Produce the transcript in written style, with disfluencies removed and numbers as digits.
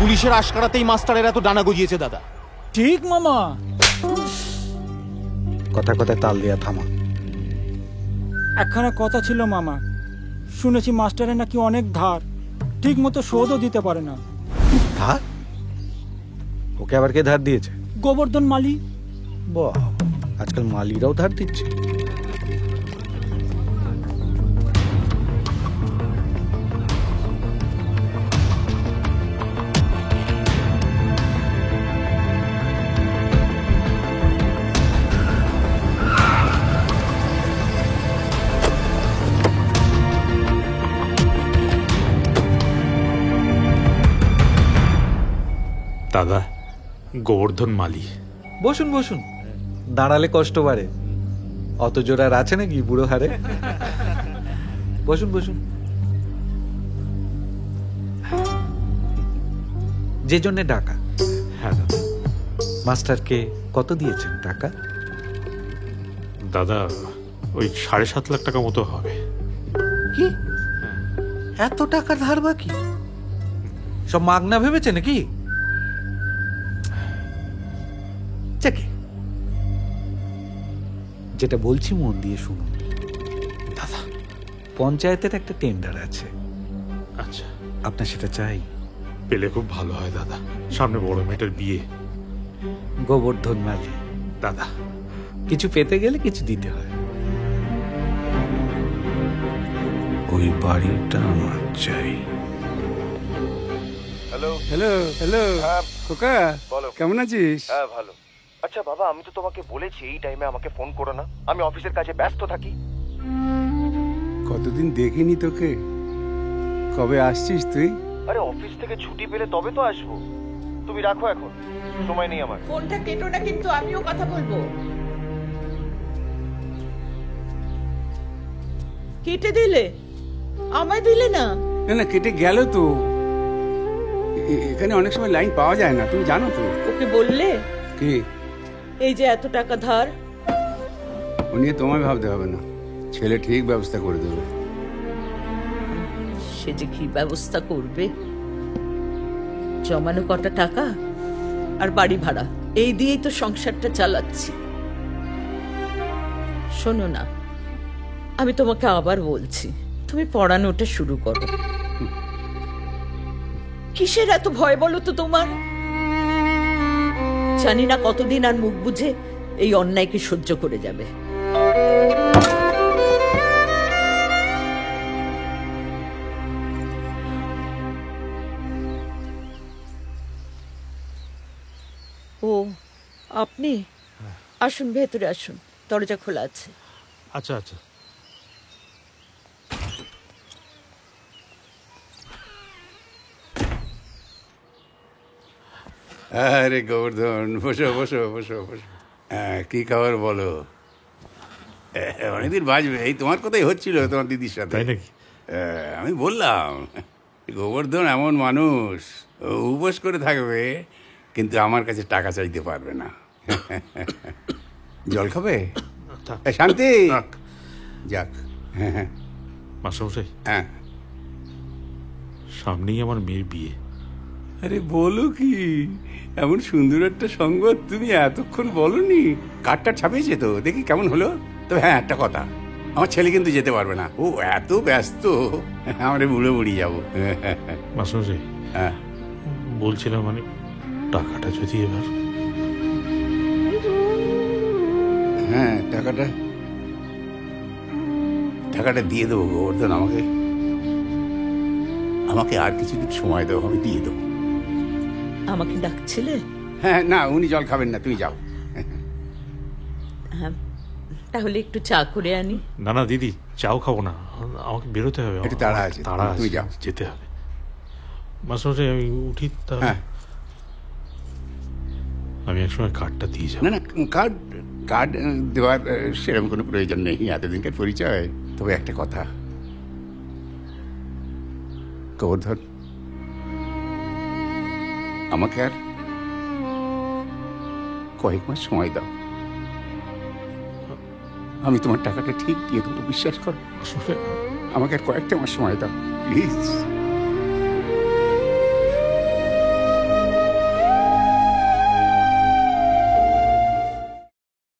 পুলিশের আশকারাতেই মাস্টারের এত ডানা গজিয়েছে দাদা। ঠিক মামা। কথা কথায় তাল দিয়া থামা। একখানা কথা ছিল মামা, শুনেছি মাস্টারের নাকি অনেক ধার, ঠিক মতো শোধও দিতে পারে না। ধার? ওকে আবার কে ধার দিয়েছে? গোবর্ধন মালি। বাহ, আজকাল মালিরাও ধার দিচ্ছে। দাদা, গোবর্ধন মালি। বসুন বসুন, দাঁড়ালে কষ্ট বাড়ে। অত জোর আর আছে নাকি বুড়ো হারে? বসুন বসুন। যে জন্যে ডাকা? হ্যাঁ দাদা। মাস্টারকে কত দিয়েছেন টাকা? দাদা, ওই 7.5 লাখ টাকা মতো হবে। কি এত টাকা ধার বাকি? সব মাগনা ভেবেছে নাকি? চেকে যেটা বলছি মন দিয়ে শুনুন দাদা। পঞ্চায়েতের একটা টেন্ডার আছে। আচ্ছা, আপনার সেটা চাই? পেলে খুব ভালো হয় দাদা, সামনে বড় মেয়েটার বিয়ে। গোবর্ধন মাঝি দাদা, কিছু পেতে গেলে কিছু দিতে হয়। ওই বাড়িটা আমার চাই। হ্যালো হ্যালো হ্যালো হ্যাঁ খোকা, বলো। কেমন আছিস? হ্যাঁ ভালো। আচ্ছা বাবা, আমি তো তোমাকে বলেছি এই টাইমে আমাকে ফোন করো না, আমি অফিসের কাজে ব্যস্ত থাকি। কতদিন দেখিনি তোকে। কবে আসছিস তুই? আরে অফিস থেকে ছুটি পেলে তবে তো আসবো। তুমি রাখো, এখন সময় নেই আমার। ফোনটা কেটো না, কিন্তু আমিও কথা বলবো। কেটে দিলে, আমায় দিলে না। না না, কেটে গেল তো। এখানে অনেক সময় লাইন পাওয়া যায় না, তুমি জানো তো। ওকে বললে কি? এই যে এত টাকা ধার? ও নিয়ে তোমায় ভাবতে হবে না, ছেলে ঠিক ব্যবস্থা করে দেবে। সে যে কি ব্যবস্থা করবে, জমানো কটা টাকা আর বাড়ি ভাড়া, এই দিয়েই তো সংসারটা চালাচ্ছি। শোনো না, আমি তোমাকে আবার বলছি, তুমি পড়ানোটা শুরু করো। কিসের এত ভয় বলো তো তোমার? জানি না কতদিন আর মুখ বুঝে এই অন্যায়কে সহ্য করে যাবে। ও আপনি আসুন, ভেতরে আসুন, দরজা খোলা আছে। আচ্ছা আচ্ছা। আরে গোবর্ধন, বসো বসো বসো বসো। হ্যাঁ, কি খবর বলো? অনেকদিন বাজবে, এই তোমার কথাই হচ্ছিল তোমার দিদির সাথে। তাই নাকি? আমি বললাম গোবর্ধন এমন মানুষ, ও উপোস করে থাকবে কিন্তু আমার কাছে টাকা চাইতে পারবে না। জল খাবে? থাক। শান্তি থাক। যাক। মাস্টারমশাই, হ্যাঁ, সামনেই আমার মেয়ের বিয়ে। আরে বলো কি, এমন সুন্দর একটা সংবাদ তুমি এতক্ষণ বলনি। কার্ডটা ছাপিয়েছে তো, দেখি কেমন হলো। তবে হ্যাঁ, একটা কথা, আমার ছেলে কিন্তু যেতে পারবে না, ও এত ব্যস্ত। আমরা বুড়ো বুড়ি যাবো। মাস্টারমশাই, হ্যাঁ বলছিলাম মানে টাকাটা যদি এবার। হ্যাঁ, টাকাটা দিয়ে দেবো গোবর্ধন। আমাকে আর কিছুদিন সময় দেবো, আমি দিয়ে দেবো। আমাকে ডাকছিলে? হ্যাঁ, না উনি জল খাবেন না, তুমি যাও। হ্যাঁ, তাহলে একটু চা করে আনি। না না দিদি, চাও খাবো না, আমাকে বেরোতে হবে। একটু তাড়া আছে, তাড়া আছে, তুমি যাও। যেতে হবে। মাস্টারমশাই, আমি উঠি তাহলে। হ্যাঁ, আমি একসময় কার্ডটা দিয়ে যাবো। না না, কার্ড দেওয়ার সেরকম কোনো প্রয়োজন নেই, এতদিনকার পরিচয়। তবে একটা কথা গোবর্ধন, আমাকে আর কয়েক মাস সময় দাও, আমি তোমার টাকাটা ঠিক দিয়ে দেবো, বিশ্বাস করো। মাস্টারমশাই, আমাকে আর কয়েকটা মাস সময় দাও প্লিজ।